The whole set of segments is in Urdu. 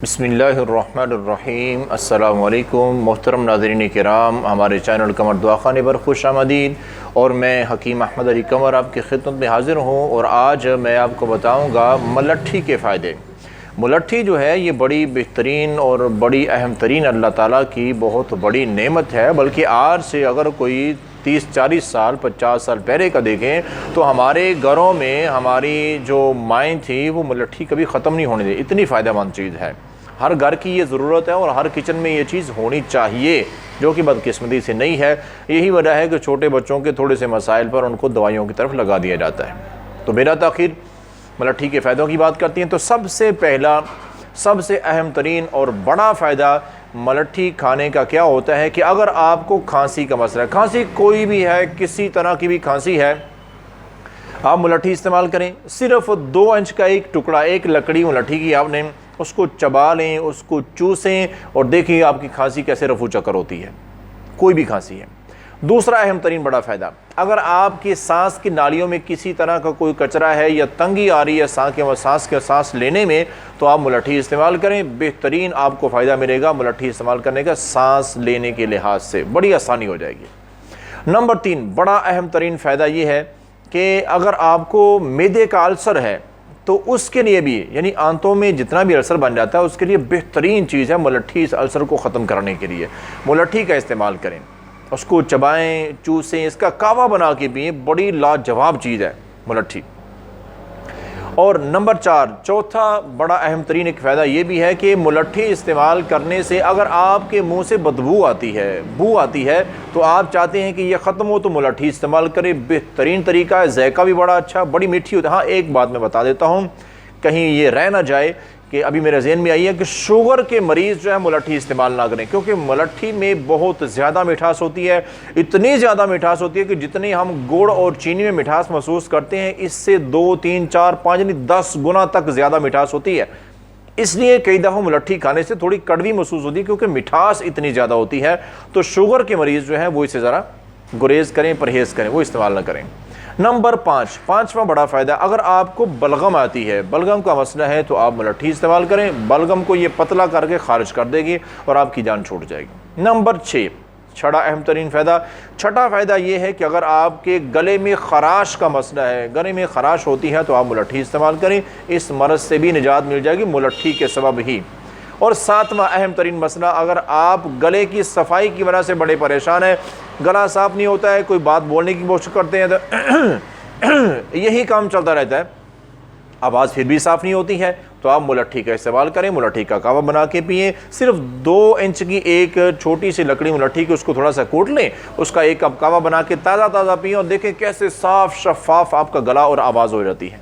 بسم اللہ الرحمن الرحیم۔ السلام علیکم محترم ناظرین کرام، ہمارے چینل قمر دعا خانے پر خوش آمدید۔ اور میں حکیم احمد علی قمر آپ کی خدمت میں حاضر ہوں، اور آج میں آپ کو بتاؤں گا ملٹھی کے فائدے۔ ملٹھی جو ہے یہ بڑی بہترین اور بڑی اہم ترین اللہ تعالیٰ کی بہت بڑی نعمت ہے، بلکہ آج سے اگر کوئی 30-40 سال 50 سال پہلے کا دیکھیں تو ہمارے گھروں میں ہماری جو مائیں تھیں وہ ملٹھی کبھی ختم نہیں ہونے دی، اتنی فائدہ مند چیز ہے۔ ہر گھر کی یہ ضرورت ہے اور ہر کچن میں یہ چیز ہونی چاہیے، جو کہ بدقسمتی سے نہیں ہے۔ یہی وجہ ہے کہ چھوٹے بچوں کے تھوڑے سے مسائل پر ان کو دوائیوں کی طرف لگا دیا جاتا ہے۔ تو بلا تاخیر ملٹھی کے فائدوں کی بات کرتی ہیں تو سب سے پہلا، سب سے اہم ترین اور بڑا فائدہ ملٹھی کھانے کا کیا ہوتا ہے کہ اگر آپ کو کھانسی کا مسئلہ ہے، کھانسی کوئی بھی ہے، کسی طرح کی بھی کھانسی ہے، آپ ملٹھی استعمال کریں۔ صرف 2 انچ کا ایک ٹکڑا، ایک لکڑی ملٹھی کی آپ نے اس کو چبا لیں، اس کو چوسیں اور دیکھیں آپ کی کھانسی کیسے رفو چکر ہوتی ہے، کوئی بھی کھانسی ہے۔ دوسرا اہم ترین بڑا فائدہ، اگر آپ کی سانس کی نالیوں میں کسی طرح کا کوئی کچرا ہے یا تنگی آ رہی ہے سانس لینے میں، تو آپ ملٹھی استعمال کریں، بہترین آپ کو فائدہ ملے گا ملٹھی استعمال کرنے کا۔ سانس لینے کے لحاظ سے بڑی آسانی ہو جائے گی۔ نمبر 3 بڑا اہم ترین فائدہ یہ ہے کہ اگر آپ کو معدے کا السر ہے تو اس کے لیے بھی، یعنی آنتوں میں جتنا بھی السر بن جاتا ہے اس کے لیے بہترین چیز ہے ملٹھی۔ اس السر کو ختم کرنے کے لیے ملٹھی کا استعمال کریں، اس کو چبائیں، چوسیں، اس کا کہوہ بنا کے پئیں، بڑی لاجواب چیز ہے ملٹھی۔ اور نمبر 4 چوتھا بڑا اہم ترین ایک فائدہ یہ بھی ہے کہ ملٹھی استعمال کرنے سے اگر آپ کے منہ سے بدبو آتی ہے، بو آتی ہے، تو آپ چاہتے ہیں کہ یہ ختم ہو تو ملٹھی استعمال کریں، بہترین طریقہ ہے، ذائقہ بھی بڑا اچھا، بڑی میٹھی ہوتی ہے۔ ہاں ایک بات میں بتا دیتا ہوں، کہیں یہ رہ نہ جائے کہ ابھی میرے ذہن میں آئی ہے کہ شوگر کے مریض جو ہے ملٹھی استعمال نہ کریں، کیونکہ ملٹھی میں بہت زیادہ مٹھاس ہوتی ہے، اتنی زیادہ مٹھاس ہوتی ہے کہ جتنی ہم گڑ اور چینی میں مٹھاس محسوس کرتے ہیں اس سے 2 3 4 5 یعنی 10 گنا تک زیادہ مٹھاس ہوتی ہے۔ اس لیے کئی دفعہ ملٹھی کھانے سے تھوڑی کڑوی محسوس ہوتی ہے کیونکہ مٹھاس اتنی زیادہ ہوتی ہے۔ تو شوگر کے مریض جو ہیں وہ اسے ذرا گریز کریں، پرہیز کریں، وہ استعمال نہ کریں۔ نمبر 5 بڑا فائدہ، اگر آپ کو بلغم آتی ہے، بلغم کا مسئلہ ہے، تو آپ ملٹھی استعمال کریں، بلغم کو یہ پتلا کر کے خارج کر دے گی اور آپ کی جان چھوٹ جائے گی۔ نمبر 6 چھٹا اہم ترین فائدہ، چھٹا فائدہ یہ ہے کہ اگر آپ کے گلے میں خراش کا مسئلہ ہے، گلے میں خراش ہوتی ہے، تو آپ ملٹھی استعمال کریں، اس مرض سے بھی نجات مل جائے گی ملٹھی کے سبب ہی۔ اور 7واں اہم ترین مسئلہ، اگر آپ گلے کی صفائی کی وجہ سے بڑے پریشان ہیں، گلا صاف نہیں ہوتا ہے، کوئی بات بولنے کی کوشش کرتے ہیں تو یہی کام چلتا رہتا ہے، آواز پھر بھی صاف نہیں ہوتی ہے، تو آپ ملٹھی کا استعمال کریں، ملٹھی کا کہوہ بنا کے پئیں۔ صرف 2 انچ کی ایک چھوٹی سی لکڑی ملٹھی کی، اس کو تھوڑا سا کوٹ لیں، اس کا ایک کپ کہوہ بنا کے تازہ پئیں اور دیکھیں کیسے صاف شفاف آپ کا گلا اور آواز ہو جاتی ہے۔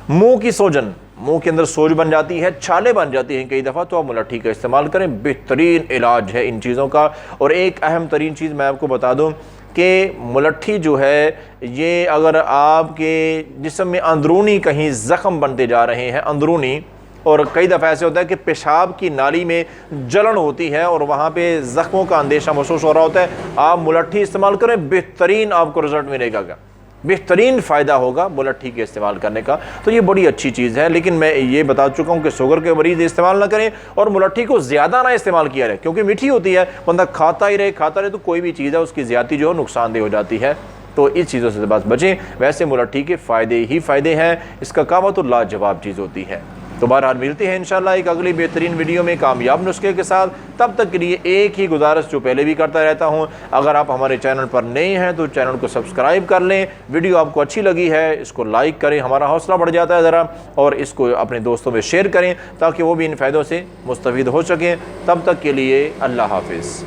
منہ کی سوجن، منہ کے اندر سوج بن جاتی ہے، چھالے بن جاتی ہیں کئی دفعہ، تو آپ ملٹھی کا استعمال کریں، بہترین علاج ہے ان چیزوں کا۔ اور ایک اہم ترین چیز میں آپ کو بتا دوں کہ ملٹھی جو ہے یہ اگر آپ کے جسم میں اندرونی کہیں زخم بنتے جا رہے ہیں اندرونی، اور کئی دفعہ ایسے ہوتا ہے کہ پیشاب کی نالی میں جلن ہوتی ہے اور وہاں پہ زخموں کا اندیشہ محسوس ہو رہا ہوتا ہے، آپ ملٹھی استعمال کریں، بہترین آپ کو رزلٹ ملے گا، بہترین فائدہ ہوگا ملٹھی کے استعمال کرنے کا۔ تو یہ بڑی اچھی چیز ہے، لیکن میں یہ بتا چکا ہوں کہ شوگر کے مریض استعمال نہ کریں اور ملٹھی کو زیادہ نہ استعمال کیا رہے، کیونکہ میٹھی ہوتی ہے، بندہ کھاتا ہی رہے تو کوئی بھی چیز ہے اس کی زیادتی جو ہے نقصان دہ ہو جاتی ہے، تو اس چیزوں سے بس بچیں۔ ویسے ملٹھی کے فائدے ہی فائدے ہیں، اس کا کہوہ تو لاجواب چیز ہوتی ہے۔ تو بہرحال ملتے ہیں انشاءاللہ ایک اگلی بہترین ویڈیو میں کامیاب نسخے کے ساتھ۔ تب تک کے لیے ایک ہی گزارش جو پہلے بھی کرتا رہتا ہوں، اگر آپ ہمارے چینل پر نئے ہیں تو چینل کو سبسکرائب کر لیں، ویڈیو آپ کو اچھی لگی ہے اس کو لائک کریں، ہمارا حوصلہ بڑھ جاتا ہے ذرا، اور اس کو اپنے دوستوں میں شیئر کریں تاکہ وہ بھی ان فائدوں سے مستفید ہو سکیں۔ تب تک کے لیے اللہ حافظ۔